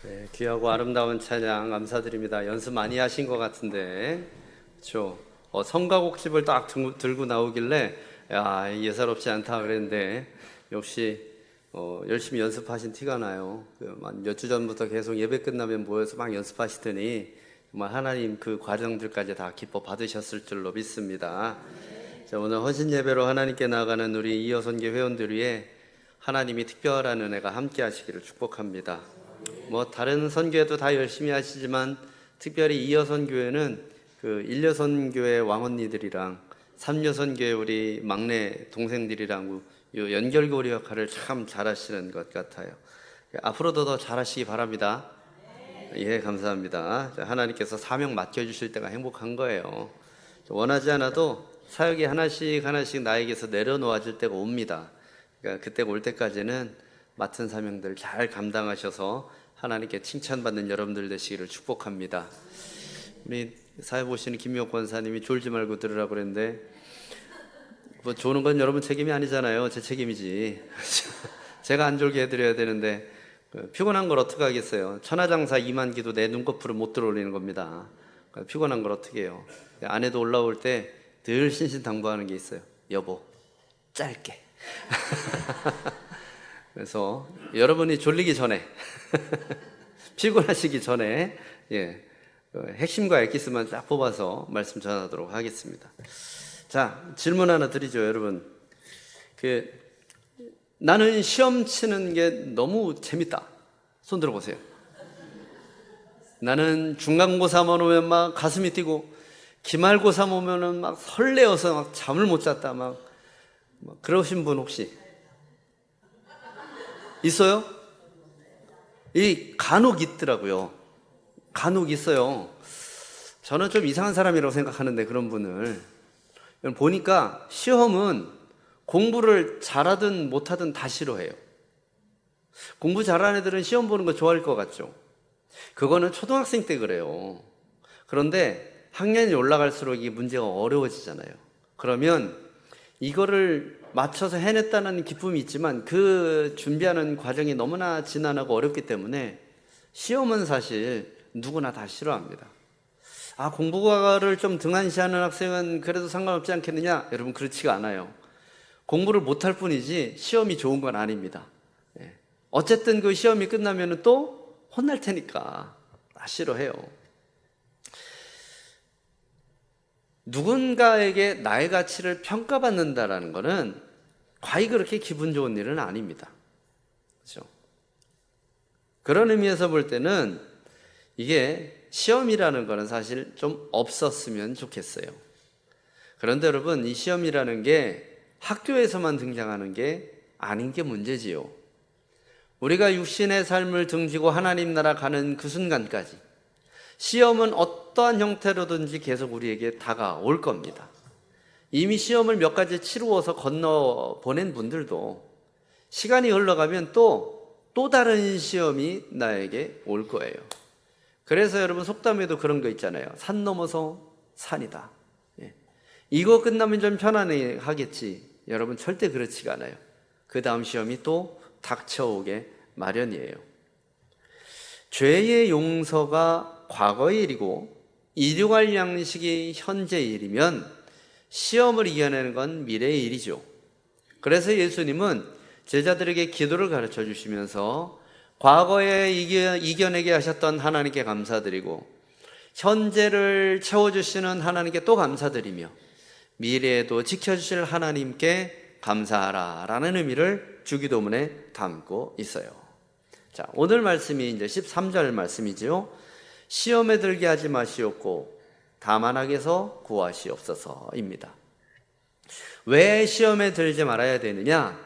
네, 귀하고 아름다운 찬양 감사드립니다. 연습 많이 하신 것 같은데, 그렇죠? 성가곡집을 딱 들고 나오길래 야, 예사롭지 않다 그랬는데 역시 열심히 연습하신 티가 나요. 몇 주 전부터 계속 예배 끝나면 모여서 막 연습하시더니 정말 하나님 그 과정들까지 다 기뻐 받으셨을 줄로 믿습니다. 자, 오늘 헌신 예배로 하나님께 나아가는 우리 이어선교 회원들 위해 하나님이 특별한 은혜가 함께 하시기를 축복합니다. 다른 선교회도 다 열심히 하시지만 특별히 이여선교회는 그 일여선교회 왕언니들이랑 삼여선교회 우리 막내 동생들이랑 이 연결고리 역할을 참 잘하시는 것 같아요. 앞으로도 더 잘하시기 바랍니다. 예, 감사합니다. 하나님께서 사명 맡겨주실 때가 행복한 거예요. 원하지 않아도 사역이 하나씩 나에게서 내려놓아질 때가 옵니다. 그러니까 그때가 올 때까지는 맡은 사명들 잘 감당하셔서 하나님께 칭찬받는 여러분들 되시기를 축복합니다. 우리 사회 보시는 김미옥 권사님이 졸지 말고 들으라고 그랬는데 조는 건 여러분 책임이 아니잖아요. 제 책임이지. 제가 안 졸게 해드려야 되는데 피곤한 걸 어떻게 하겠어요. 천하장사 2만 기도 내 눈꺼풀을 못 들어올리는 겁니다. 피곤한 걸 어떻게 해요. 아내도 올라올 때 늘 신신당부하는 게 있어요. 여보 짧게. 그래서 여러분이 졸리기 전에 피곤하시기 전에 핵심과 엑기스만 딱 뽑아서 말씀 전하도록 하겠습니다. 자, 질문 하나 드리죠, 여러분. 나는 시험 치는 게 너무 재밌다. 손 들어보세요. 나는 중간고사 오면 막 가슴이 뛰고 기말고사 오면은 막 설레어서 막 잠을 못 잤다 막 그러신 분 혹시 있어요? 간혹 있더라고요. 간혹 있어요. 저는 좀 이상한 사람이라고 생각하는데 그런 분을 보니까 시험은 공부를 잘하든 못하든 다 싫어해요. 공부 잘하는 애들은 시험 보는 거 좋아할 것 같죠? 그거는 초등학생 때 그래요. 그런데 학년이 올라갈수록 이 문제가 어려워지잖아요. 그러면 이거를 맞춰서 해냈다는 기쁨이 있지만 그 준비하는 과정이 너무나 지난하고 어렵기 때문에 시험은 사실 누구나 다 싫어합니다. 공부를 좀 등한시하는 학생은 그래도 상관없지 않겠느냐? 여러분, 그렇지가 않아요. 공부를 못할 뿐이지 시험이 좋은 건 아닙니다. 어쨌든 그 시험이 끝나면 또 혼날 테니까 다 싫어해요. 누군가에게 나의 가치를 평가받는다라는 것은 과히 그렇게 기분 좋은 일은 아닙니다. 그렇죠? 그런 의미에서 볼 때는 이게 시험이라는 것은 사실 좀 없었으면 좋겠어요. 그런데 여러분, 이 시험이라는 게 학교에서만 등장하는 게 아닌 게 문제지요. 우리가 육신의 삶을 등지고 하나님 나라 가는 그 순간까지 시험은 어떠한 형태로든지 계속 우리에게 다가올 겁니다. 이미 시험을 몇 가지 치루어서 건너 보낸 분들도 시간이 흘러가면 또 다른 시험이 나에게 올 거예요. 그래서 여러분 속담에도 그런 거 있잖아요. 산 넘어서 산이다. 이거 끝나면 좀 편안하겠지. 여러분 절대 그렇지가 않아요. 그 다음 시험이 또 닥쳐오게 마련이에요. 죄의 용서가 과거의 일이고 일용할 양식이 현재의 일이면 시험을 이겨내는 건 미래의 일이죠. 그래서 예수님은 제자들에게 기도를 가르쳐 주시면서 과거에 이겨내게 하셨던 하나님께 감사드리고 현재를 채워주시는 하나님께 또 감사드리며 미래에도 지켜주실 하나님께 감사하라 라는 의미를 주기도문에 담고 있어요. 자, 오늘 말씀이 이제 13절 말씀이죠. 시험에 들게 하지 마시옵고 다만 악에서 구하시옵소서입니다. 왜 시험에 들지 말아야 되느냐?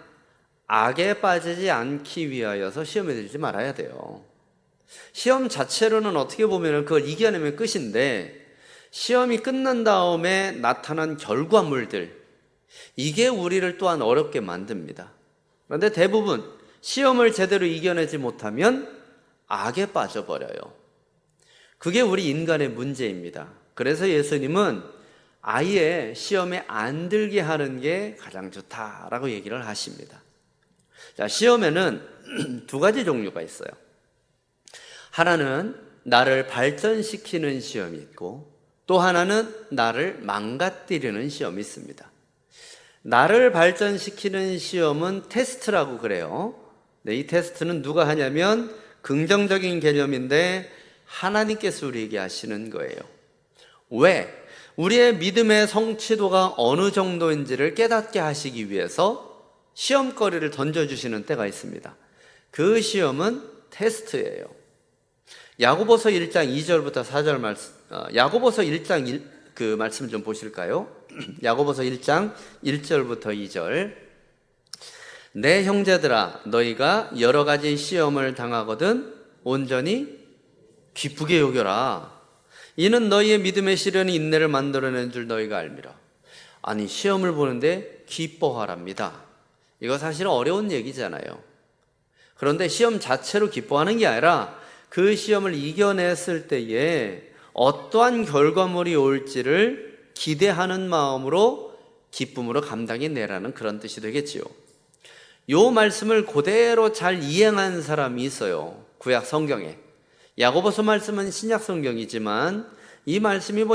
악에 빠지지 않기 위하여서 시험에 들지 말아야 돼요. 시험 자체로는 어떻게 보면 그걸 이겨내면 끝인데 시험이 끝난 다음에 나타난 결과물들, 이게 우리를 또한 어렵게 만듭니다. 그런데 대부분 시험을 제대로 이겨내지 못하면 악에 빠져버려요. 그게 우리 인간의 문제입니다. 그래서 예수님은 아예 시험에 안 들게 하는 게 가장 좋다라고 얘기를 하십니다. 자, 시험에는 두 가지 종류가 있어요. 하나는 나를 발전시키는 시험이 있고 또 하나는 나를 망가뜨리는 시험이 있습니다. 나를 발전시키는 시험은 테스트라고 그래요. 네, 이 테스트는 누가 하냐면 긍정적인 개념인데 하나님께서 우리에게 하시는 거예요. 왜? 우리의 믿음의 성취도가 어느 정도인지를 깨닫게 하시기 위해서 시험거리를 던져주시는 때가 있습니다. 그 시험은 테스트예요. 야고보서 1장 2절부터 4절 말씀, 야고보서 1장 그 말씀 좀 보실까요? 야고보서 1장 1절부터 2절. 내 형제들아, 너희가 여러 가지 시험을 당하거든 온전히 기쁘게 여겨라. 이는 너희의 믿음의 시련이 인내를 만들어낸 줄 너희가 알미라. 아니, 시험을 보는데 기뻐하랍니다. 이거 사실 어려운 얘기잖아요. 그런데 시험 자체로 기뻐하는 게 아니라 그 시험을 이겨냈을 때에 어떠한 결과물이 올지를 기대하는 마음으로 기쁨으로 감당해내라는 그런 뜻이 되겠지요. 요 말씀을 그대로 잘 이행한 사람이 있어요. 구약 성경에. 야고보서 말씀은 신약 성경이지만 이 말씀이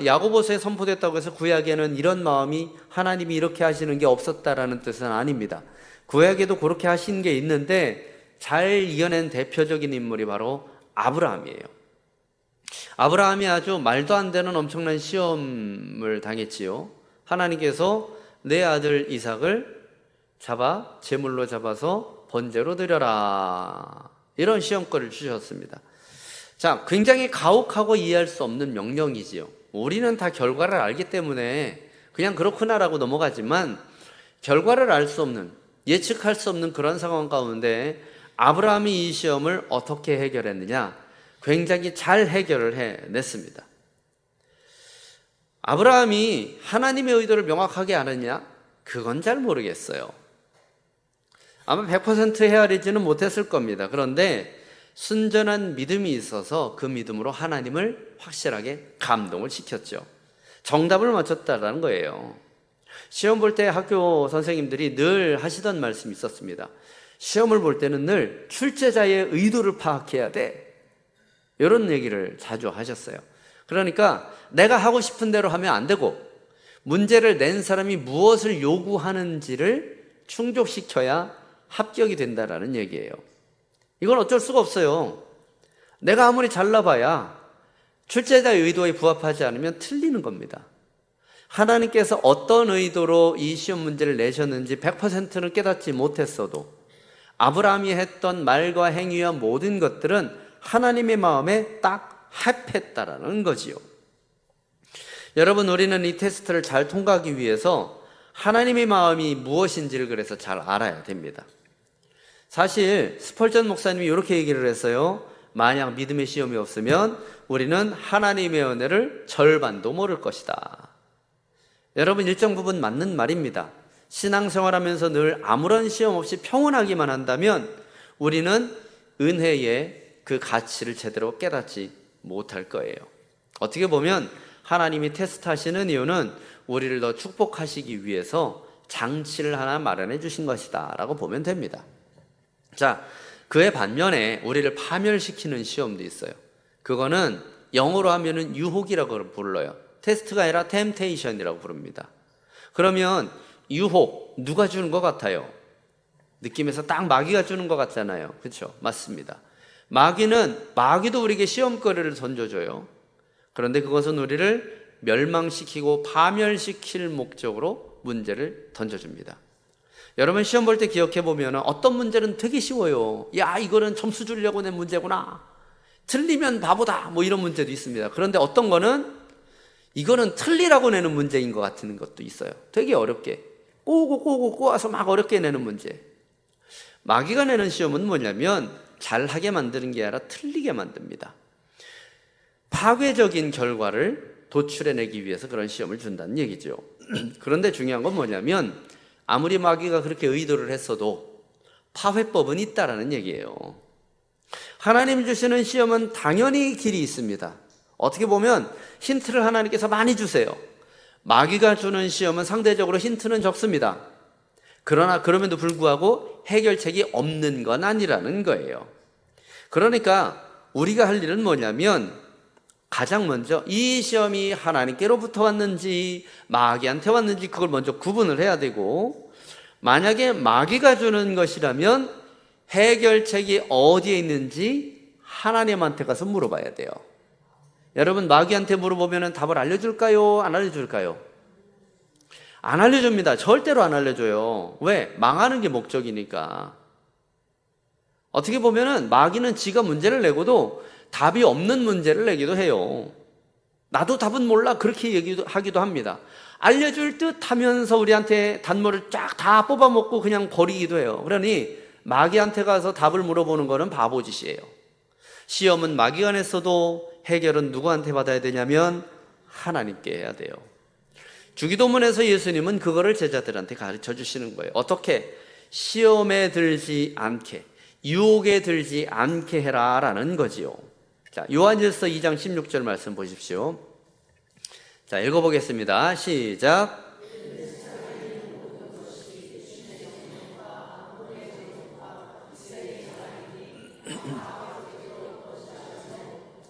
야고보서에 선포됐다고 해서 구약에는 이런 마음이 하나님이 이렇게 하시는 게 없었다라는 뜻은 아닙니다. 구약에도 그렇게 하신 게 있는데 잘 이겨낸 대표적인 인물이 바로 아브라함이에요. 아브라함이 아주 말도 안 되는 엄청난 시험을 당했지요. 하나님께서 내 아들 이삭을 제물로 잡아서 번제로 드려라. 이런 시험거리를 주셨습니다. 자, 굉장히 가혹하고 이해할 수 없는 명령이지요. 우리는 다 결과를 알기 때문에 그냥 그렇구나라고 넘어가지만 결과를 알 수 없는, 예측할 수 없는 그런 상황 가운데 아브라함이 이 시험을 어떻게 해결했느냐? 굉장히 잘 해결을 해냈습니다. 아브라함이 하나님의 의도를 명확하게 아느냐? 그건 잘 모르겠어요. 아마 100% 헤아리지는 못했을 겁니다. 그런데 순전한 믿음이 있어서 그 믿음으로 하나님을 확실하게 감동을 시켰죠. 정답을 맞췄다라는 거예요. 시험 볼 때 학교 선생님들이 늘 하시던 말씀이 있었습니다. 시험을 볼 때는 늘 출제자의 의도를 파악해야 돼. 이런 얘기를 자주 하셨어요. 그러니까 내가 하고 싶은 대로 하면 안 되고 문제를 낸 사람이 무엇을 요구하는지를 충족시켜야 합격이 된다라는 얘기예요. 이건 어쩔 수가 없어요. 내가 아무리 잘나봐야 출제자의 의도에 부합하지 않으면 틀리는 겁니다. 하나님께서 어떤 의도로 이 시험 문제를 내셨는지 100%는 깨닫지 못했어도 아브라함이 했던 말과 행위와 모든 것들은 하나님의 마음에 딱 합했다라는 거지요. 여러분, 우리는 이 테스트를 잘 통과하기 위해서 하나님의 마음이 무엇인지를 그래서 잘 알아야 됩니다. 사실 스펄전 목사님이 이렇게 얘기를 했어요. 만약 믿음의 시험이 없으면 우리는 하나님의 은혜를 절반도 모를 것이다. 여러분, 일정 부분 맞는 말입니다. 신앙생활하면서 늘 아무런 시험 없이 평온하기만 한다면 우리는 은혜의 그 가치를 제대로 깨닫지 못할 거예요. 어떻게 보면 하나님이 테스트하시는 이유는 우리를 더 축복하시기 위해서 장치를 하나 마련해 주신 것이다 라고 보면 됩니다. 자, 그의 반면에 우리를 파멸시키는 시험도 있어요. 그거는 영어로 하면은 유혹이라고 불러요. 테스트가 아니라 템테이션이라고 부릅니다. 그러면 유혹, 누가 주는 것 같아요? 느낌에서 딱 마귀가 주는 것 같잖아요. 그렇죠? 맞습니다. 마귀도 우리에게 시험거리를 던져줘요. 그런데 그것은 우리를 멸망시키고 파멸시킬 목적으로 문제를 던져줍니다. 여러분, 시험 볼 때 기억해 보면 어떤 문제는 되게 쉬워요. 야, 이거는 점수 주려고 낸 문제구나. 틀리면 바보다. 뭐 이런 문제도 있습니다. 그런데 어떤 거는 이거는 틀리라고 내는 문제인 것 같은 것도 있어요. 되게 어렵게 꼬아서 막 어렵게 내는 문제. 마귀가 내는 시험은 뭐냐면 잘하게 만드는 게 아니라 틀리게 만듭니다. 파괴적인 결과를 도출해내기 위해서 그런 시험을 준다는 얘기죠. 그런데 중요한 건 뭐냐면 아무리 마귀가 그렇게 의도를 했어도 파회법은 있다라는 얘기예요. 하나님 주시는 시험은 당연히 길이 있습니다. 어떻게 보면 힌트를 하나님께서 많이 주세요. 마귀가 주는 시험은 상대적으로 힌트는 적습니다. 그러나 그럼에도 불구하고 해결책이 없는 건 아니라는 거예요. 그러니까 우리가 할 일은 뭐냐면 가장 먼저 이 시험이 하나님께로부터 왔는지 마귀한테 왔는지 그걸 먼저 구분을 해야 되고, 만약에 마귀가 주는 것이라면 해결책이 어디에 있는지 하나님한테 가서 물어봐야 돼요. 여러분, 마귀한테 물어보면 답을 알려줄까요? 안 알려줄까요? 안 알려줍니다. 절대로 안 알려줘요. 왜? 망하는 게 목적이니까. 어떻게 보면은 마귀는 지가 문제를 내고도 답이 없는 문제를 내기도 해요. 나도 답은 몰라, 그렇게 하기도 합니다. 알려줄 듯 하면서 우리한테 단모를 쫙 다 뽑아먹고 그냥 버리기도 해요. 그러니 마귀한테 가서 답을 물어보는 거는 바보짓이에요. 시험은 마귀가 냈어도 해결은 누구한테 받아야 되냐면 하나님께 해야 돼요. 주기도문에서 예수님은 그거를 제자들한테 가르쳐 주시는 거예요. 어떻게? 시험에 들지 않게, 유혹에 들지 않게 해라 라는 거지요. 자, 요한일서 2장 16절 말씀 보십시오. 자, 읽어보겠습니다. 시작.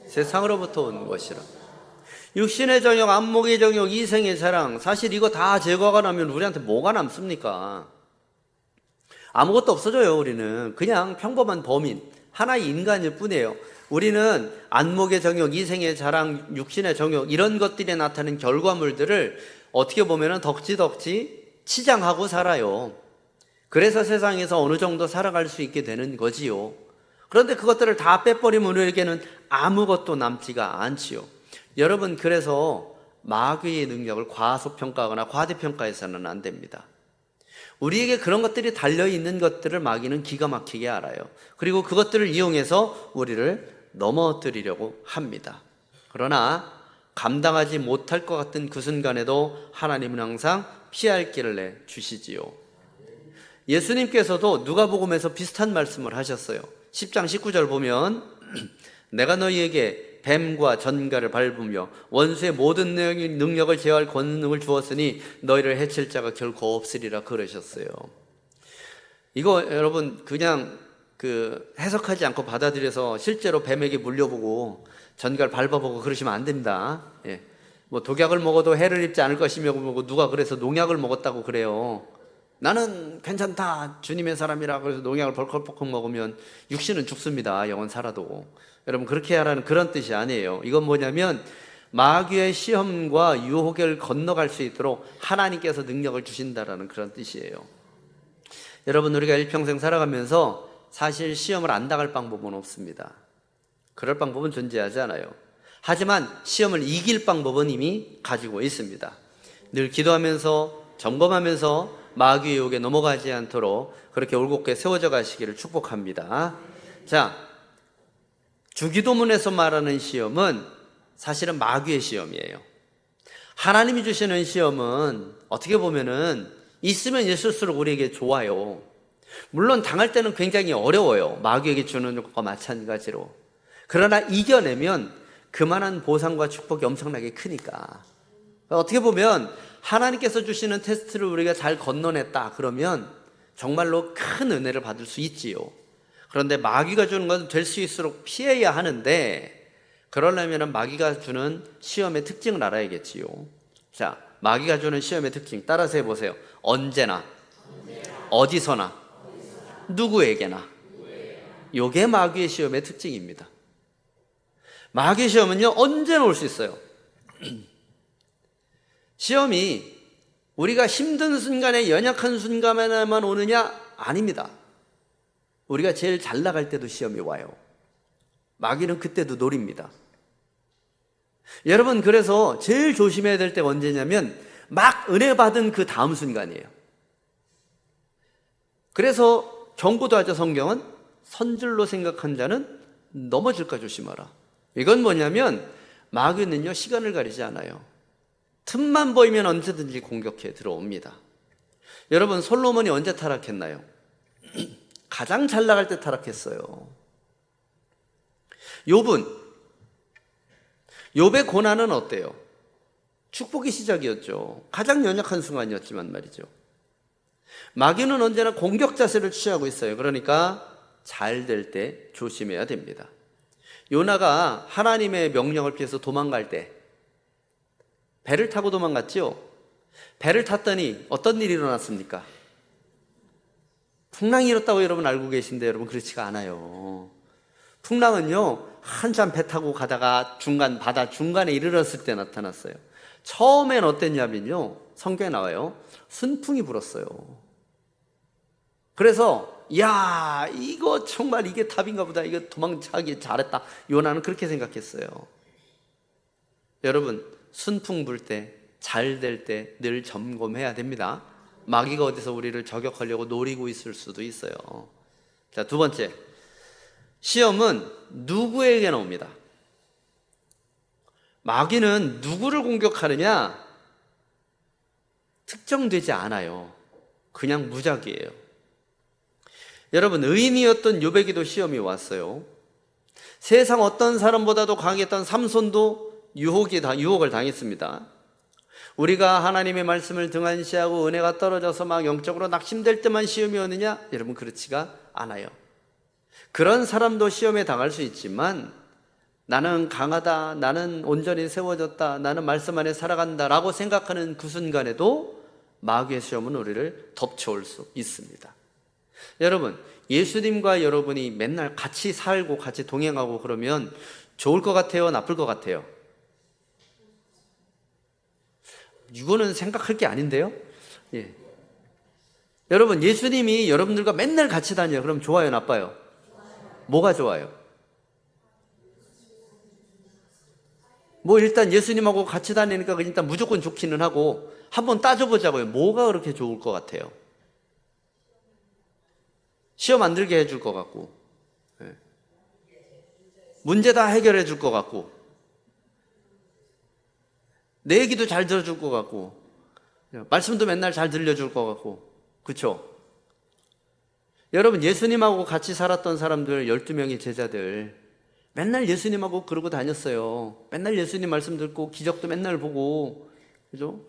세상으로부터 온 것이라. 육신의 정욕, 안목의 정욕, 이생의 사랑, 사실 이거 다 제거가 나면 우리한테 뭐가 남습니까? 아무것도 없어져요. 우리는 그냥 평범한 범인, 하나의 인간일 뿐이에요. 우리는 안목의 정욕, 이생의 자랑, 육신의 정욕, 이런 것들이 나타나는 결과물들을 어떻게 보면 덕지덕지 치장하고 살아요. 그래서 세상에서 어느 정도 살아갈 수 있게 되는 거지요. 그런데 그것들을 다 빼버리면 우리에게는 아무것도 남지가 않지요. 여러분, 그래서 마귀의 능력을 과소평가하거나 과대평가해서는 안 됩니다. 우리에게 그런 것들이 달려있는 것들을 마귀는 기가 막히게 알아요. 그리고 그것들을 이용해서 우리를 넘어뜨리려고 합니다. 그러나 감당하지 못할 것 같은 그 순간에도 하나님은 항상 피할 길을 내주시지요. 예수님께서도 누가복음에서 비슷한 말씀을 하셨어요. 10장 19절 보면 내가 너희에게 뱀과 전갈을 밟으며 원수의 모든 능력을 제어할 권능을 주었으니 너희를 해칠 자가 결코 없으리라 그러셨어요. 이거 여러분 그냥 해석하지 않고 받아들여서 실제로 뱀에게 물려보고 전갈 밟아보고 그러시면 안 됩니다. 예. 뭐 독약을 먹어도 해를 입지 않을 것이며 누가 그래서 농약을 먹었다고 그래요. 나는 괜찮다, 주님의 사람이라 그래서 농약을 벌컥벌컥 먹으면 육신은 죽습니다. 영은 살아도. 여러분, 그렇게 하라는 그런 뜻이 아니에요. 이건 뭐냐면 마귀의 시험과 유혹을 건너갈 수 있도록 하나님께서 능력을 주신다라는 그런 뜻이에요. 여러분, 우리가 일평생 살아가면서 사실 시험을 안 당할 방법은 없습니다. 그럴 방법은 존재하지 않아요. 하지만 시험을 이길 방법은 이미 가지고 있습니다. 늘 기도하면서 점검하면서 마귀의 유혹에 넘어가지 않도록 그렇게 올곧게 세워져 가시기를 축복합니다. 자, 주기도문에서 말하는 시험은 사실은 마귀의 시험이에요. 하나님이 주시는 시험은 어떻게 보면은 있으면 있을수록 우리에게 좋아요. 물론 당할 때는 굉장히 어려워요. 마귀에게 주는 것과 마찬가지로. 그러나 이겨내면 그만한 보상과 축복이 엄청나게 크니까. 어떻게 보면 하나님께서 주시는 테스트를 우리가 잘 건너냈다 그러면 정말로 큰 은혜를 받을 수 있지요. 그런데 마귀가 주는 것은 될 수 있을수록 피해야 하는데, 그러려면 마귀가 주는 시험의 특징을 알아야겠지요. 자, 마귀가 주는 시험의 특징 따라서 해보세요. 언제나, 어디서나, 누구에게나. 요게 마귀의 시험의 특징입니다. 마귀의 시험은요, 언제나 올 수 있어요. 시험이 우리가 힘든 순간에, 연약한 순간에만 오느냐? 아닙니다. 우리가 제일 잘 나갈 때도 시험이 와요. 마귀는 그때도 노립니다. 여러분, 그래서 제일 조심해야 될 때가 언제냐면 막 은혜 받은 그 다음 순간이에요. 그래서 경고도 하죠. 성경은 선줄로 생각한 자는 넘어질까 조심하라. 이건 뭐냐면 마귀는요, 시간을 가리지 않아요. 틈만 보이면 언제든지 공격해 들어옵니다. 여러분, 솔로몬이 언제 타락했나요? 가장 잘 나갈 때 타락했어요. 욥의 고난은 어때요? 축복의 시작이었죠. 가장 연약한 순간이었지만 말이죠. 마귀는 언제나 공격 자세를 취하고 있어요. 그러니까 잘 될 때 조심해야 됩니다. 요나가 하나님의 명령을 피해서 도망갈 때 배를 타고 도망갔죠. 배를 탔더니 어떤 일이 일어났습니까? 풍랑이 일었다고 여러분 알고 계신데 여러분 그렇지가 않아요. 풍랑은요, 한참 배 타고 가다가 바다 중간에 이르렀을 때 나타났어요. 처음엔 어땠냐면요, 성경에 나와요, 순풍이 불었어요. 그래서 야, 이거 정말 이게 답인가 보다, 이거 도망차기 잘했다, 요나는 그렇게 생각했어요. 여러분, 순풍 불 때, 잘 될 때 늘 점검해야 됩니다. 마귀가 어디서 우리를 저격하려고 노리고 있을 수도 있어요. 자, 두 번째, 시험은 누구에게나 옵니다. 마귀는 누구를 공격하느냐 특정되지 않아요. 그냥 무작위예요. 여러분, 의인이었던 요백에도 시험이 왔어요. 세상 어떤 사람보다도 강했던 삼손도 유혹을 당했습니다. 우리가 하나님의 말씀을 등한시하고 은혜가 떨어져서 막 영적으로 낙심될 때만 시험이 오느냐? 여러분, 그렇지가 않아요. 그런 사람도 시험에 당할 수 있지만 나는 강하다, 나는 온전히 세워졌다, 나는 말씀 안에 살아간다 라고 생각하는 그 순간에도 마귀의 시험은 우리를 덮쳐올 수 있습니다. 여러분, 예수님과 여러분이 맨날 같이 살고 같이 동행하고 그러면 좋을 것 같아요? 나쁠 것 같아요? 이거는 생각할 게 아닌데요? 예. 여러분, 예수님이 여러분들과 맨날 같이 다녀요. 그럼 좋아요, 나빠요? 뭐가 좋아요? 뭐 일단 예수님하고 같이 다니니까 일단 무조건 좋기는 하고, 한번 따져보자고요. 뭐가 그렇게 좋을 것 같아요? 시험 안 들게 해줄 것 같고, 문제 다 해결해 줄 것 같고, 내 얘기도 잘 들어줄 것 같고, 말씀도 맨날 잘 들려줄 것 같고, 그렇죠? 여러분, 예수님하고 같이 살았던 사람들 12명의 제자들 맨날 예수님하고 그러고 다녔어요. 맨날 예수님 말씀 듣고 기적도 맨날 보고, 그죠?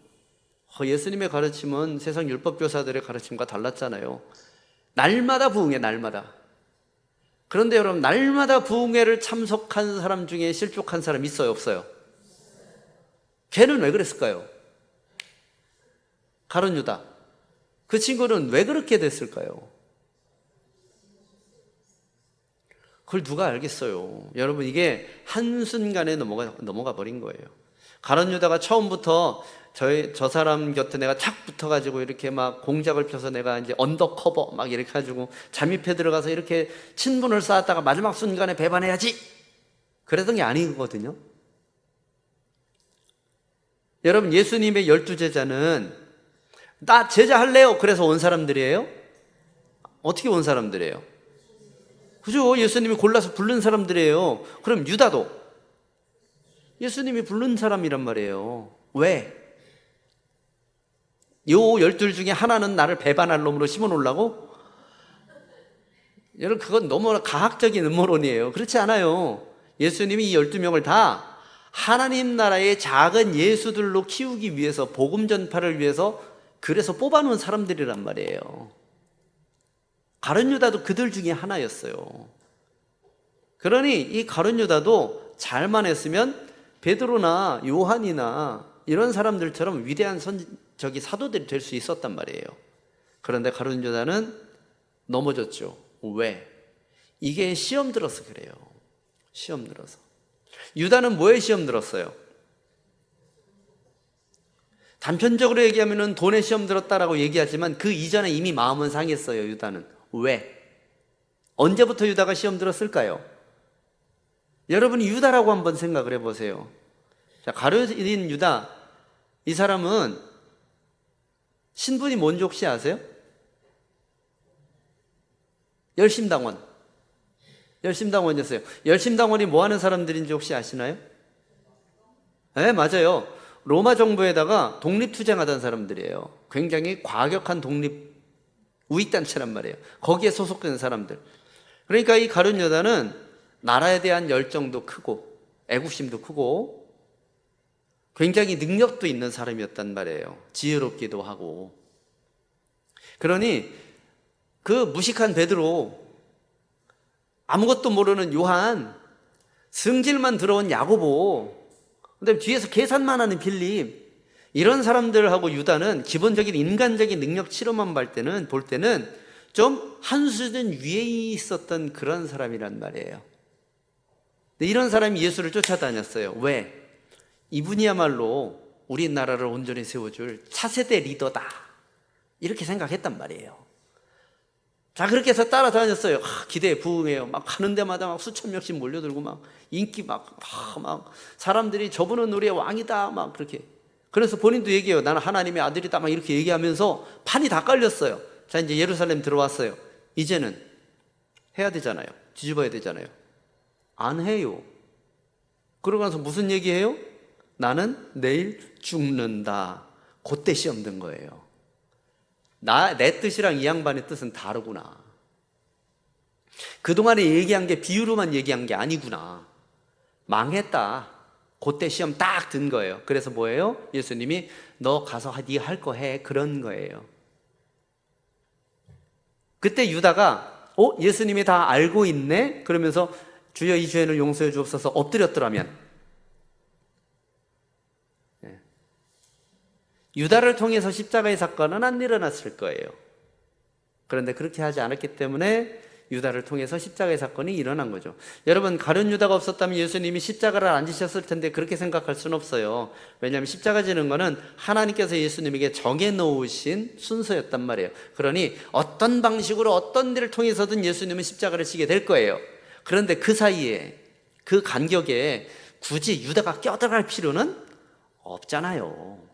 예수님의 가르침은 세상 율법 교사들의 가르침과 달랐잖아요. 날마다 부흥회, 날마다. 그런데 여러분, 날마다 부흥회를 참석한 사람 중에 실족한 사람 있어요, 없어요? 걔는 왜 그랬을까요? 가룟 유다. 그 친구는 왜 그렇게 됐을까요? 그걸 누가 알겠어요? 여러분, 이게 한순간에 넘어가 버린 거예요. 가룟 유다가 처음부터 저 사람 곁에 내가 탁 붙어가지고 이렇게 막 공작을 펴서 내가 이제 언더커버 막 이렇게 해가지고 잠입해 들어가서 이렇게 친분을 쌓았다가 마지막 순간에 배반해야지, 그랬던 게 아니거든요. 여러분, 예수님의 12제자는 나 제자 할래요, 그래서 온 사람들이에요? 어떻게 온 사람들이에요? 그죠? 예수님이 골라서 부른 사람들이에요. 그럼 유다도 예수님이 부른 사람이란 말이에요. 왜? 요 12 중에 하나는 나를 배반할 놈으로 심어놓으려고? 여러분, 그건 너무 가학적인 음모론이에요. 그렇지 않아요. 예수님이 이 12명을 다 하나님 나라의 작은 예수들로 키우기 위해서, 복음 전파를 위해서 그래서 뽑아놓은 사람들이란 말이에요. 가룟 유다도 그들 중에 하나였어요. 그러니 이 가룟 유다도 잘만 했으면 베드로나 요한이나 이런 사람들처럼 위대한 사도들이 될 수 있었단 말이에요. 그런데 가룟 유다는 넘어졌죠. 왜? 이게 시험 들어서 그래요. 시험 들어서. 유다는 뭐에 시험 들었어요? 단편적으로 얘기하면 돈에 시험 들었다라고 얘기하지만 그 이전에 이미 마음은 상했어요. 유다는. 왜? 언제부터 유다가 시험 들었을까요? 여러분이 유다라고 한번 생각을 해보세요. 자, 가룟인 유다, 이 사람은 신분이 뭔지 혹시 아세요? 열심당원이었어요. 열심당원이 뭐 하는 사람들인지 혹시 아시나요? 네, 맞아요. 로마 정부에다가 독립투쟁하던 사람들이에요. 굉장히 과격한 독립 우익단체란 말이에요. 거기에 소속된 사람들. 그러니까 이 가룟 유다는 나라에 대한 열정도 크고 애국심도 크고 굉장히 능력도 있는 사람이었단 말이에요. 지혜롭기도 하고. 그러니 그 무식한 베드로, 아무것도 모르는 요한, 승질만 들어온 야고보, 그다음에 뒤에서 계산만 하는 빌립, 이런 사람들하고 유다는 기본적인 인간적인 능력 치료만 볼 때는 좀 한 수준 위에 있었던 그런 사람이란 말이에요. 근데 이런 사람이 예수를 쫓아다녔어요. 왜? 이분이야말로 우리나라를 온전히 세워줄 차세대 리더다, 이렇게 생각했단 말이에요. 자, 그렇게 해서 따라다녔어요. 기대에 부응해요. 막 가는 데마다 막 수천 명씩 몰려들고 막 인기 막 사람들이 저분은 우리의 왕이다 막 그렇게. 그래서 본인도 얘기해요. 나는 하나님의 아들이다 막 이렇게 얘기하면서 판이 다 깔렸어요. 자, 이제 예루살렘 들어왔어요. 이제는 해야 되잖아요. 뒤집어야 되잖아요. 안 해요. 그러고 나서 무슨 얘기해요? 나는 내일 죽는다. 그때 시험 든 거예요. 내 뜻이랑 이 양반의 뜻은 다르구나. 그동안에 얘기한 게 비유로만 얘기한 게 아니구나. 망했다. 그때 시험 딱 든 거예요. 그래서 뭐예요? 예수님이 너 가서 네 할 거 해, 그런 거예요. 그때 유다가 예수님이 다 알고 있네? 그러면서 주여 이 죄를 용서해 주옵소서 엎드렸더라면, 유다를 통해서 십자가의 사건은 안 일어났을 거예요. 그런데 그렇게 하지 않았기 때문에 유다를 통해서 십자가의 사건이 일어난 거죠. 여러분, 가룟 유다가 없었다면 예수님이 십자가를 안 지셨을 텐데 그렇게 생각할 수는 없어요. 왜냐하면 십자가 지는 거는 하나님께서 예수님에게 정해놓으신 순서였단 말이에요. 그러니 어떤 방식으로 어떤 일을 통해서든 예수님은 십자가를 지게 될 거예요. 그런데 그 사이에, 그 간격에 굳이 유다가 껴들어갈 필요는 없잖아요.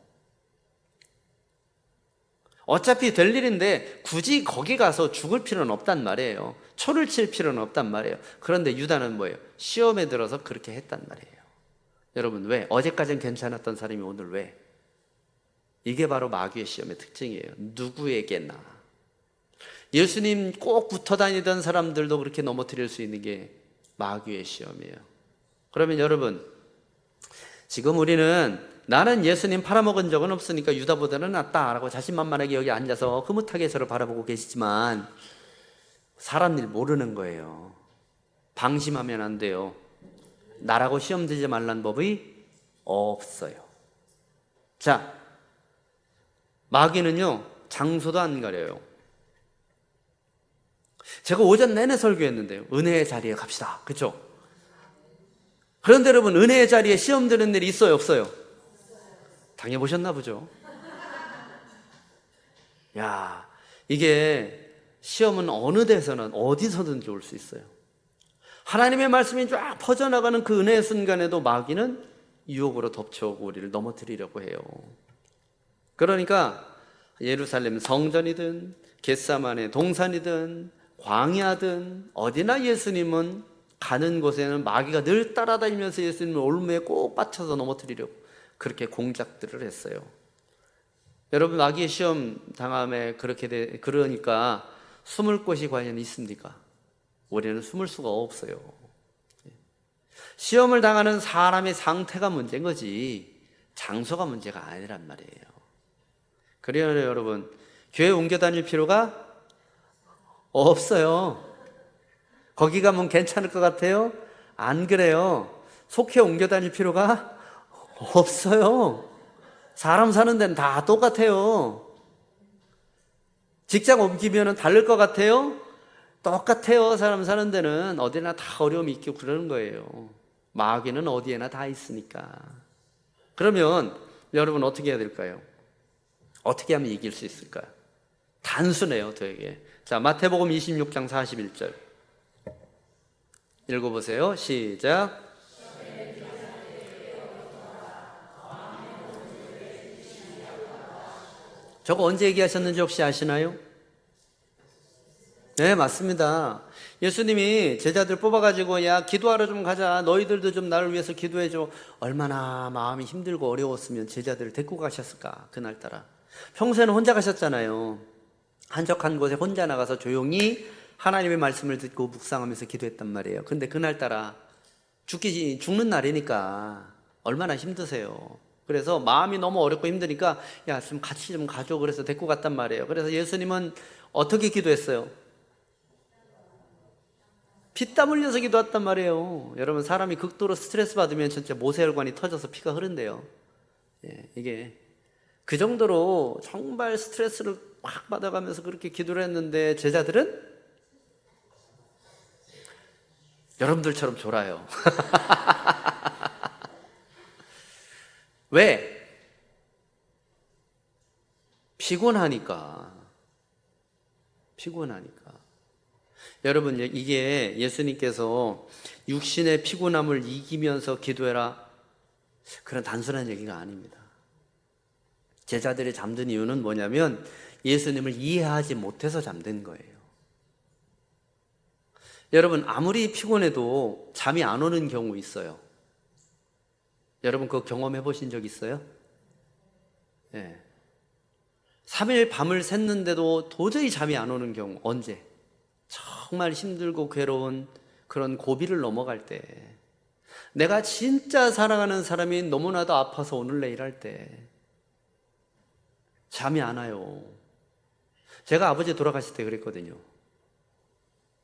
어차피 될 일인데 굳이 거기 가서 죽을 필요는 없단 말이에요. 초를 칠 필요는 없단 말이에요. 그런데 유다는 뭐예요? 시험에 들어서 그렇게 했단 말이에요. 여러분, 왜? 어제까지는 괜찮았던 사람이 오늘 왜? 이게 바로 마귀의 시험의 특징이에요. 누구에게나. 예수님 꼭 붙어 다니던 사람들도 그렇게 넘어뜨릴 수 있는 게 마귀의 시험이에요. 그러면 여러분, 지금 우리는 나는 예수님 팔아먹은 적은 없으니까 유다보다는 낫다라고 자신만만하게 여기 앉아서 흐뭇하게 저를 바라보고 계시지만 사람 일 모르는 거예요. 방심하면 안 돼요. 나라고 시험 들지 말란 법이 없어요. 자, 마귀는요, 장소도 안 가려요. 제가 오전 내내 설교했는데요, 은혜의 자리에 갑시다. 그렇죠? 그런데 여러분, 은혜의 자리에 시험 드는 일이 있어요, 없어요? 당해보셨나 보죠? 야, 이게 시험은 어느 데서는 어디서든지 올 수 있어요. 하나님의 말씀이 쫙 퍼져나가는 그 은혜의 순간에도 마귀는 유혹으로 덮쳐오고 우리를 넘어뜨리려고 해요. 그러니까 예루살렘 성전이든 겟세마네 동산이든 광야든 어디나 예수님은 가는 곳에는 마귀가 늘 따라다니면서 예수님을 올무에 꼭 받쳐서 넘어뜨리려고 그렇게 공작들을 했어요. 여러분, 마귀의 시험 당함에 그러니까 숨을 곳이 과연 있습니까? 우리는 숨을 수가 없어요. 시험을 당하는 사람의 상태가 문제인 거지 장소가 문제가 아니란 말이에요. 그래요, 여러분, 교회 옮겨 다닐 필요가 없어요. 거기 가면 괜찮을 것 같아요? 안 그래요. 속해 옮겨 다닐 필요가 없어요. 사람 사는 데는 다 똑같아요. 직장 옮기면 다를 것 같아요? 똑같아요. 사람 사는 데는 어디나 다 어려움이 있고 그러는 거예요. 마귀는 어디에나 다 있으니까. 그러면 여러분 어떻게 해야 될까요? 어떻게 하면 이길 수 있을까요? 단순해요, 되게. 자, 마태복음 26장 41절 읽어보세요. 시작. 저거 언제 얘기하셨는지 혹시 아시나요? 네, 맞습니다. 예수님이 제자들 뽑아가지고 야, 기도하러 좀 가자. 너희들도 좀 나를 위해서 기도해줘. 얼마나 마음이 힘들고 어려웠으면 제자들을 데리고 가셨을까, 그날따라. 평소에는 혼자 가셨잖아요. 한적한 곳에 혼자 나가서 조용히 하나님의 말씀을 듣고 묵상하면서 기도했단 말이에요. 근데 그날따라 죽는 날이니까 얼마나 힘드세요. 그래서 마음이 너무 어렵고 힘드니까 야, 좀 같이 좀 가줘. 그래서 데리고 갔단 말이에요. 그래서 예수님은 어떻게 기도했어요? 피땀 흘려서 기도했단 말이에요. 여러분, 사람이 극도로 스트레스 받으면 진짜 모세혈관이 터져서 피가 흐른대요. 예, 이게 그 정도로 정말 스트레스를 확 받아가면서 그렇게 기도를 했는데 제자들은 여러분들처럼 졸아요. 왜? 피곤하니까. 여러분, 이게 예수님께서 육신의 피곤함을 이기면서 기도해라, 그런 단순한 얘기가 아닙니다. 제자들이 잠든 이유는 뭐냐면 예수님을 이해하지 못해서 잠든 거예요. 여러분, 아무리 피곤해도 잠이 안 오는 경우 있어요. 여러분, 그거 경험해 보신 적 있어요? 네. 3일 밤을 샜는데도 도저히 잠이 안 오는 경우. 언제? 정말 힘들고 괴로운 그런 고비를 넘어갈 때, 내가 진짜 사랑하는 사람이 너무나도 아파서 오늘 내일 할 때 잠이 안 와요. 제가 아버지 돌아가실 때 그랬거든요.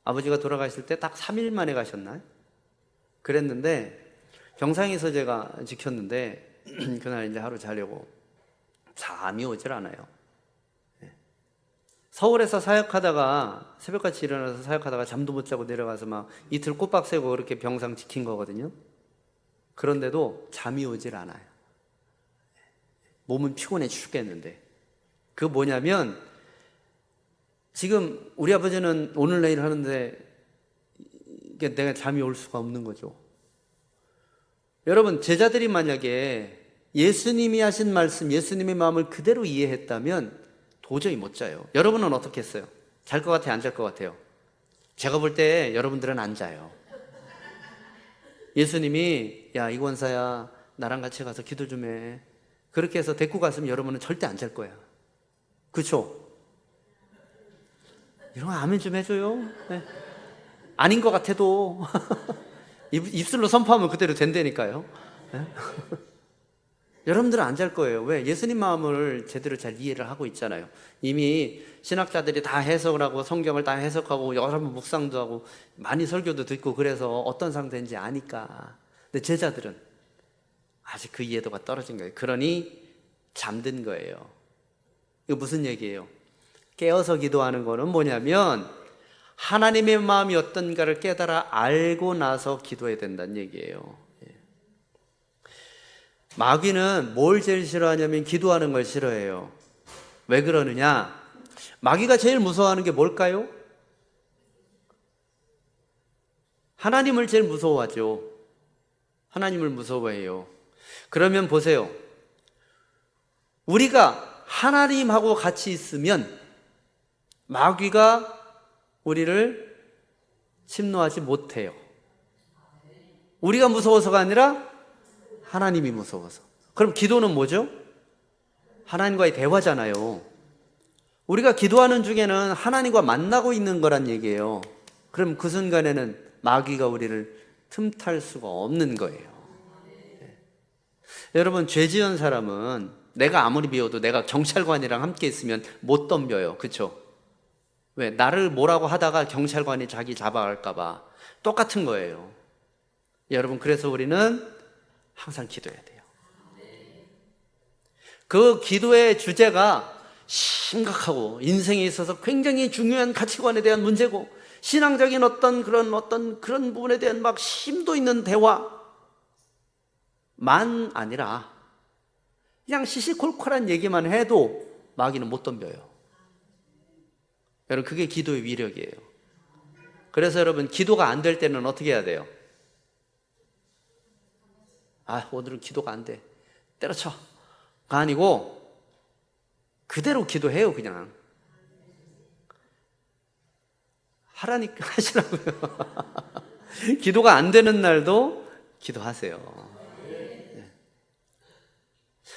아버지가 돌아가실 때 딱 3일 만에 가셨나요? 그랬는데 병상에서 제가 지켰는데 그날 이제 하루 자려고 잠이 오질 않아요. 서울에서 사역하다가 새벽같이 일어나서 사역하다가 잠도 못 자고 내려가서 막 이틀 꼬박 새고 그렇게 병상 지킨 거거든요. 그런데도 잠이 오질 않아요. 몸은 피곤해 죽겠는데. 그 뭐냐면 지금 우리 아버지는 오늘 내일 하는데 이게 내가 잠이 올 수가 없는 거죠. 여러분, 제자들이 만약에 예수님이 하신 말씀, 예수님의 마음을 그대로 이해했다면 도저히 못 자요. 여러분은 어떻게 했어요? 잘 것 같아요? 안 잘 것 같아요? 제가 볼 때 여러분들은 안 자요. 예수님이 야, 이권사야, 나랑 같이 가서 기도 좀 해, 그렇게 해서 데리고 갔으면 여러분은 절대 안 잘 거야. 그렇죠? 이런 거 아멘 좀 해줘요. 네. 아닌 것 같아도 입술로 선포하면 그대로 된다니까요. 네? 여러분들은 안 잘 거예요. 왜? 예수님 마음을 제대로 잘 이해를 하고 있잖아요. 이미 신학자들이 다 해석을 하고 성경을 다 해석하고 여러 번 묵상도 하고 많이 설교도 듣고 그래서 어떤 상태인지 아니까. 근데 제자들은 아직 그 이해도가 떨어진 거예요. 그러니 잠든 거예요. 이거 무슨 얘기예요? 깨어서 기도하는 거는 뭐냐면 하나님의 마음이 어떤가를 깨달아 알고 나서 기도해야 된다는 얘기예요. 마귀는 뭘 제일 싫어하냐면 기도하는 걸 싫어해요. 왜 그러느냐? 마귀가 제일 무서워하는 게 뭘까요? 하나님을 제일 무서워하죠. 하나님을 무서워해요. 그러면 보세요. 우리가 하나님하고 같이 있으면 마귀가 우리를 침노하지 못해요. 우리가 무서워서가 아니라 하나님이 무서워서. 그럼 기도는 뭐죠? 하나님과의 대화잖아요. 우리가 기도하는 중에는 하나님과 만나고 있는 거란 얘기예요. 그럼 그 순간에는 마귀가 우리를 틈탈 수가 없는 거예요. 네. 여러분, 죄 지은 사람은 내가 아무리 미워도 내가 경찰관이랑 함께 있으면 못 덤벼요. 그렇죠? 왜? 나를 뭐라고 하다가 경찰관이 자기 잡아갈까 봐. 똑같은 거예요. 여러분, 그래서 우리는 항상 기도해야 돼요. 그 기도의 주제가 심각하고 인생에 있어서 굉장히 중요한 가치관에 대한 문제고 신앙적인 어떤 그런 부분에 대한 막 심도 있는 대화만 아니라 그냥 시시콜콜한 얘기만 해도 마귀는 못 덤벼요. 여러분, 그게 기도의 위력이에요. 그래서 여러분, 기도가 안 될 때는 어떻게 해야 돼요? 아, 오늘은 기도가 안 돼, 때려쳐가 아니고 그대로 기도해요. 그냥 하라니까 하시라고요. 기도가 안 되는 날도 기도하세요. 네.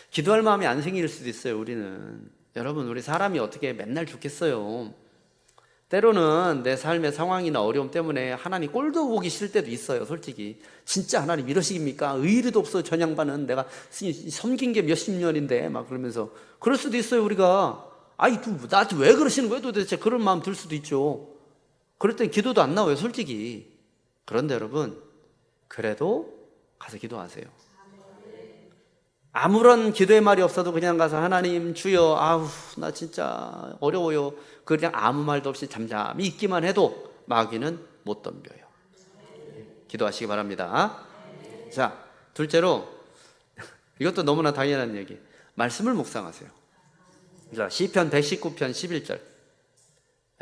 기도할 마음이 안 생길 수도 있어요. 우리는, 여러분, 우리 사람이 어떻게 맨날 죽겠어요. 때로는 내 삶의 상황이나 어려움 때문에 하나님 꼴도 보기 싫을 때도 있어요. 솔직히 진짜 하나님 이러시깁니까? 의리도 없어 전양반은 내가 섬긴 게 몇십 년인데 막 그러면서 그럴 수도 있어요. 우리가 아이 나한테 왜 그러시는 거예요 도대체? 그런 마음 들 수도 있죠. 그럴 땐 기도도 안 나와요. 솔직히 그런데 여러분, 그래도 가서 기도하세요. 아무런 기도의 말이 없어도 그냥 가서 하나님 주여, 아우 나 진짜 어려워요. 그냥 아무 말도 없이 잠잠히 있기만 해도 마귀는 못 덤벼요. 기도하시기 바랍니다. 자, 둘째로, 이것도 너무나 당연한 얘기, 말씀을 묵상하세요. 자, 시편 119편 11절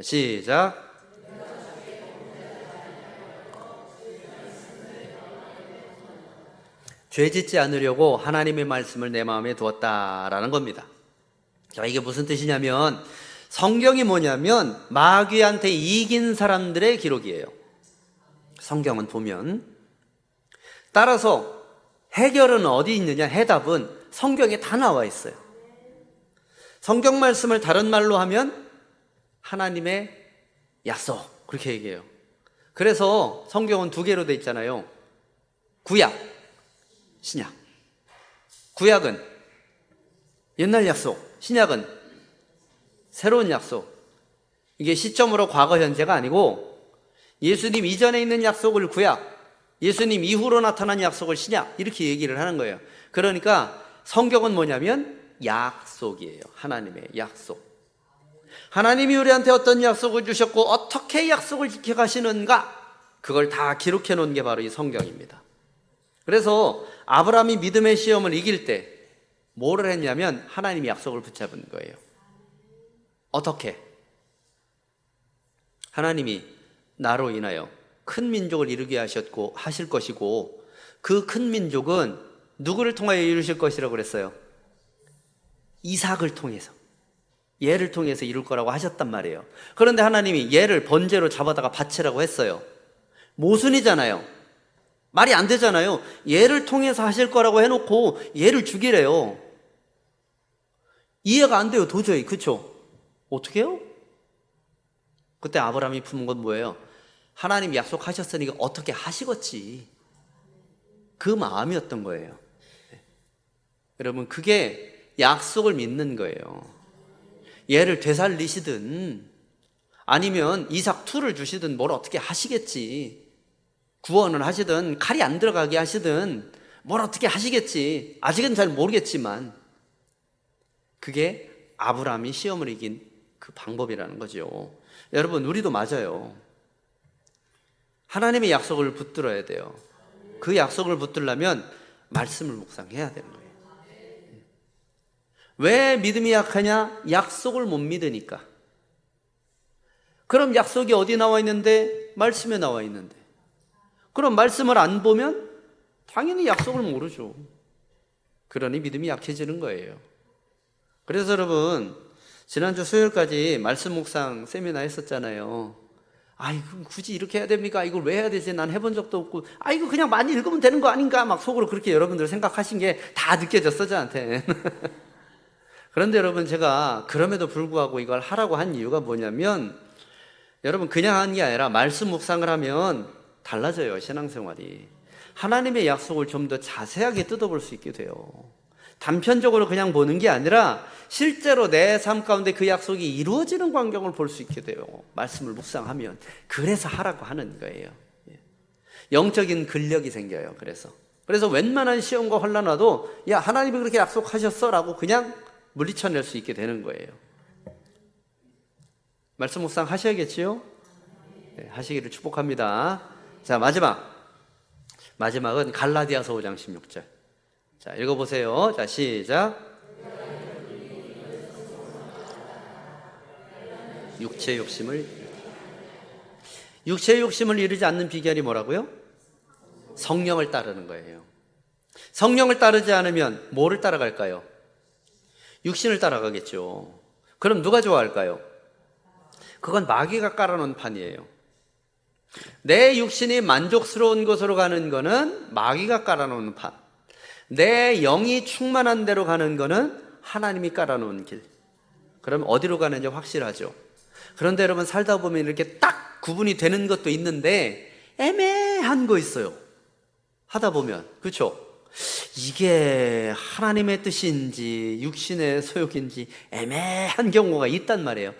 시작. 죄짓지 않으려고 하나님의 말씀을 내 마음에 두었다라는 겁니다. 자, 이게 무슨 뜻이냐면, 성경이 뭐냐면 마귀한테 이긴 사람들의 기록이에요. 성경은 보면. 따라서 해결은 어디 있느냐? 해답은 성경에 다 나와 있어요. 성경 말씀을 다른 말로 하면 하나님의 약속, 그렇게 얘기해요. 그래서 성경은 두 개로 돼 있잖아요. 구약, 신약. 구약은 옛날 약속, 신약은 새로운 약속. 이게 시점으로 과거, 현재가 아니고 예수님 이전에 있는 약속을 구약, 예수님 이후로 나타난 약속을 신약, 이렇게 얘기를 하는 거예요. 그러니까 성경은 뭐냐면 약속이에요. 하나님의 약속. 하나님이 우리한테 어떤 약속을 주셨고 어떻게 약속을 지켜가시는가, 그걸 다 기록해 놓은 게 바로 이 성경입니다. 그래서 아브라함이 믿음의 시험을 이길 때 뭐를 했냐면 하나님이 약속을 붙잡은 거예요. 어떻게? 하나님이 나로 인하여 큰 민족을 이루게 하실 것이고, 그 큰 민족은 누구를 통하여 이루실 것이라고 그랬어요? 이삭을 통해서, 얘를 통해서 이룰 거라고 하셨단 말이에요. 그런데 하나님이 얘를 번제로 잡아다가 바치라고 했어요. 모순이잖아요. 말이 안 되잖아요. 얘를 통해서 하실 거라고 해놓고 얘를 죽이래요. 이해가 안 돼요, 도저히. 그쵸? 어떻게 해요? 그때 아브라함이 품은 건 뭐예요? 하나님이 약속하셨으니까 어떻게 하시겠지, 그 마음이었던 거예요. 여러분, 그게 약속을 믿는 거예요. 얘를 되살리시든 아니면 이삭 2를 주시든 뭘 어떻게 하시겠지, 구원을 하시든 칼이 안 들어가게 하시든 뭘 어떻게 하시겠지, 아직은 잘 모르겠지만 그게 아브라함이 시험을 이긴 그 방법이라는 거죠. 여러분, 우리도 맞아요. 하나님의 약속을 붙들어야 돼요. 그 약속을 붙들려면 말씀을 묵상해야 되는 거예요. 왜 믿음이 약하냐? 약속을 못 믿으니까. 그럼 약속이 어디 나와 있는데? 말씀에 나와 있는데. 그럼 말씀을 안 보면 당연히 약속을 모르죠. 그러니 믿음이 약해지는 거예요. 그래서 여러분, 지난주 수요일까지 말씀 묵상 세미나 했었잖아요. 이거 굳이 이렇게 해야 됩니까? 이걸 왜 해야 되지? 난 해본 적도 없고, 이거 그냥 많이 읽으면 되는 거 아닌가? 막 속으로 그렇게 여러분들 생각하신 게 다 느껴졌어, 저한테. 그런데 여러분, 제가 그럼에도 불구하고 이걸 하라고 한 이유가 뭐냐면, 여러분, 그냥 하는 게 아니라 말씀 묵상을 하면 달라져요, 신앙생활이. 하나님의 약속을 좀 더 자세하게 뜯어볼 수 있게 돼요. 단편적으로 그냥 보는 게 아니라 실제로 내 삶 가운데 그 약속이 이루어지는 광경을 볼 수 있게 돼요, 말씀을 묵상하면. 그래서 하라고 하는 거예요. 영적인 근력이 생겨요. 그래서 웬만한 시험과 혼란 와도 야, 하나님이 그렇게 약속하셨어 라고 그냥 물리쳐낼 수 있게 되는 거예요. 말씀 묵상 하셔야겠지요? 네, 하시기를 축복합니다. 자, 마지막은 갈라디아서 5장 16절. 자, 읽어보세요. 자, 시작. 육체의 욕심을 이루지 않는 비결이 뭐라고요? 성령을 따르는 거예요. 성령을 따르지 않으면 뭐를 따라갈까요? 육신을 따라가겠죠. 그럼 누가 좋아할까요? 그건 마귀가 깔아놓은 판이에요. 내 육신이 만족스러운 곳으로 가는 거는 마귀가 깔아놓은 판. 내 영이 충만한 대로 가는 거는 하나님이 깔아놓은 길. 그럼 어디로 가는지 확실하죠. 그런데 여러분, 살다 보면 이렇게 딱 구분이 되는 것도 있는데 애매한 거 있어요, 하다 보면. 그렇죠? 이게 하나님의 뜻인지 육신의 소욕인지 애매한 경우가 있단 말이에요.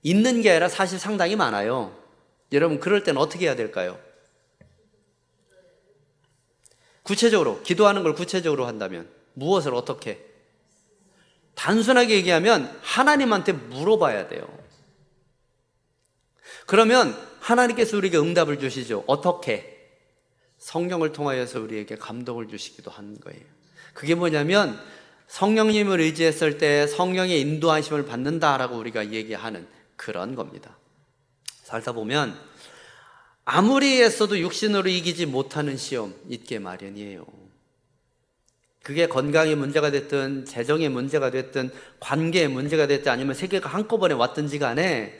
있는 게 아니라 사실 상당히 많아요. 여러분, 그럴 때는 어떻게 해야 될까요? 구체적으로 기도하는 걸 구체적으로 한다면 무엇을 어떻게? 단순하게 얘기하면 하나님한테 물어봐야 돼요. 그러면 하나님께서 우리에게 응답을 주시죠. 어떻게? 성령을 통하여서 우리에게 감동을 주시기도 하는 거예요. 그게 뭐냐면 성령님을 의지했을 때 성령의 인도하심을 받는다라고 우리가 얘기하는 그런 겁니다. 살다 보면 아무리 애써도 육신으로 이기지 못하는 시험 있게 마련이에요. 그게 건강의 문제가 됐든 재정의 문제가 됐든 관계의 문제가 됐든 아니면 세계가 한꺼번에 왔든지 간에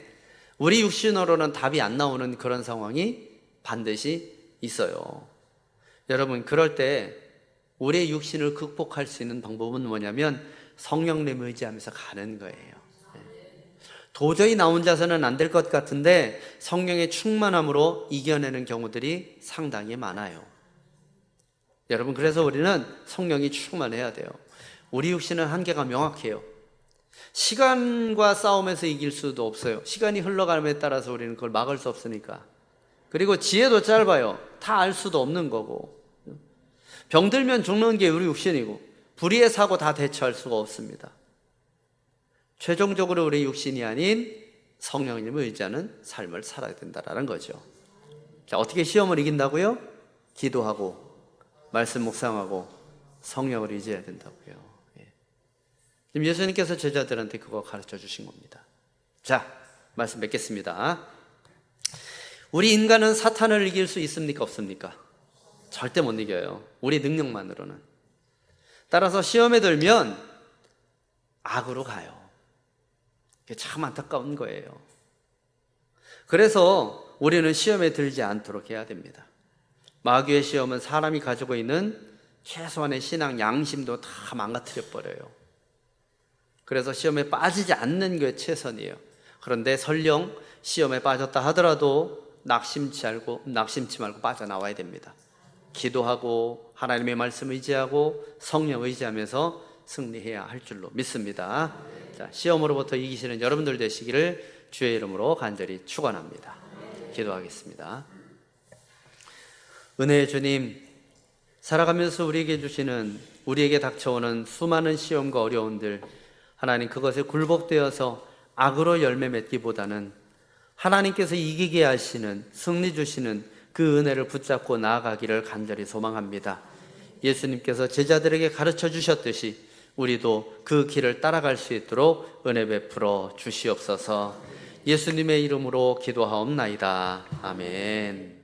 우리 육신으로는 답이 안 나오는 그런 상황이 반드시 있어요. 여러분, 그럴 때 우리의 육신을 극복할 수 있는 방법은 뭐냐면 성령님을 의지하면서 가는 거예요. 도저히 나 혼자서는 안 될 것 같은데 성령의 충만함으로 이겨내는 경우들이 상당히 많아요. 여러분, 그래서 우리는 성령이 충만해야 돼요. 우리 육신은 한계가 명확해요. 시간과 싸움에서 이길 수도 없어요. 시간이 흘러감에 따라서 우리는 그걸 막을 수 없으니까. 그리고 지혜도 짧아요. 다 알 수도 없는 거고. 병들면 죽는 게 우리 육신이고 불의의 사고 다 대처할 수가 없습니다. 최종적으로 우리 육신이 아닌 성령님을 의지하는 삶을 살아야 된다는 거죠. 자, 어떻게 시험을 이긴다고요? 기도하고 말씀 묵상하고 성령을 의지해야 된다고요. 지금 예수님께서 제자들한테 그거 가르쳐 주신 겁니다. 자, 말씀 맺겠습니다. 우리 인간은 사탄을 이길 수 있습니까? 없습니까? 절대 못 이겨요. 우리 능력만으로는. 따라서 시험에 들면 악으로 가요. 그게 참 안타까운 거예요. 그래서 우리는 시험에 들지 않도록 해야 됩니다. 마귀의 시험은 사람이 가지고 있는 최소한의 신앙 양심도 다 망가뜨려 버려요. 그래서 시험에 빠지지 않는 게 최선이에요. 그런데 설령 시험에 빠졌다 하더라도 낙심치 말고 빠져나와야 됩니다. 기도하고 하나님의 말씀 의지하고 성령 의지하면서 승리해야 할 줄로 믿습니다. 자, 시험으로부터 이기시는 여러분들 되시기를 주의 이름으로 간절히 축원합니다. 기도하겠습니다. 은혜의 주님, 살아가면서 우리에게 닥쳐오는 수많은 시험과 어려움들, 하나님 그것에 굴복되어서 악으로 열매 맺기보다는 하나님께서 이기게 하시는, 승리 주시는 그 은혜를 붙잡고 나아가기를 간절히 소망합니다. 예수님께서 제자들에게 가르쳐 주셨듯이 우리도 그 길을 따라갈 수 있도록 은혜 베풀어 주시옵소서. 예수님의 이름으로 기도하옵나이다. 아멘.